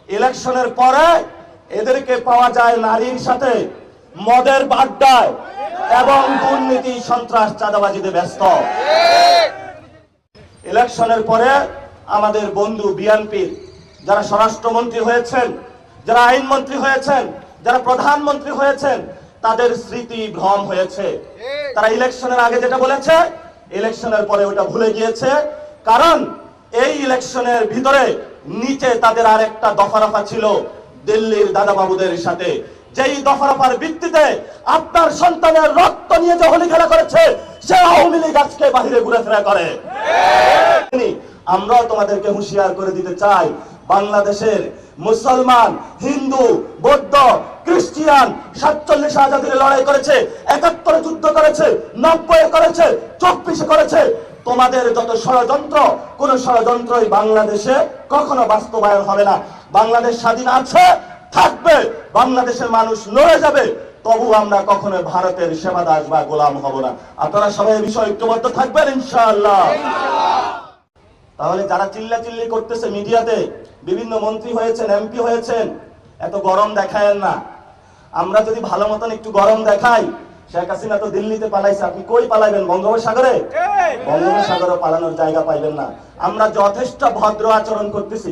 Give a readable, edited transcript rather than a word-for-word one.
ইলেকশনের পরে এদেরকে পাওয়া যায় নারীর সাথে, মদের আড্ডায় এবং দুর্নীতি, সন্ত্রাস, চাঁদাবাজিতে ব্যস্ত। ইলেকশনের পরে আমাদের বন্ধু বিএনপির যারা স্বরাষ্ট্রমন্ত্রী হয়েছেন, যারা আইনমন্ত্রী হয়েছেন, যারা প্রধানমন্ত্রী হয়েছেন, তাদের স্মৃতি ভ্রম হয়েছে। তারা ইলেকশনের আগে যেটা বলেছে, ইলেকশনের পরে ওটা ভুলে গিয়েছে। কারণ এই ইলেকশনের ভিতরে নিচে তাদের আর একটা দফারফা ছিল দিল্লির দাদাবাবুদের সাথে, যেই দফারফার ভিত্তিতে আপনার সন্তানের রক্ত নিয়ে যে হোলি খেলা করেছে, সে আওয়ামী লীগ আজকে বাহিরে ঘুরেফেরা করে। আমরাও তোমাদেরকে হুঁশিয়ার করে দিতে চাই, বাংলাদেশের মুসলমান, হিন্দু, বৌদ্ধ, খ্রিস্টিয়ান 47 আজাদির লড়াই করেছে, 71 যুদ্ধ করেছে, 90 করেছে, 24 করেছে। তোমাদের যত ষড়যন্ত্র, কোন ষড়যন্ত্রই বাংলাদেশে কখনো বাস্তবায়ন হবে না। বাংলাদেশ স্বাধীন আছে, থাকবে, বাংলাদেশের মানুষ লড়ে যাবে, তবু আমরা কখনো ভারতের সেবাদাস বা গোলাম হব না। আপনারা সবাই এই বিষয়ে ঐক্যবদ্ধ থাকবেন ইনশাআল্লাহ। তাহলে যারা চিল্লাচিল্লি করতেছে মিডিয়াতে, বিভিন্ন মন্ত্রী হয়েছেন, এমপি হয়েছেন, এত গরম দেখায়েন না। আমরা যদি ভালো মতন একটু গরম দেখাই, শেখ হাসিনা তো দিল্লিতে পালাইছে, আপনি কই পালাইবেন? বঙ্গোপসাগরে? বঙ্গোপসাগরে পালানোর জায়গা পাইবেন না। আমরা যথেষ্ট ভদ্র আচরণ করতেছি।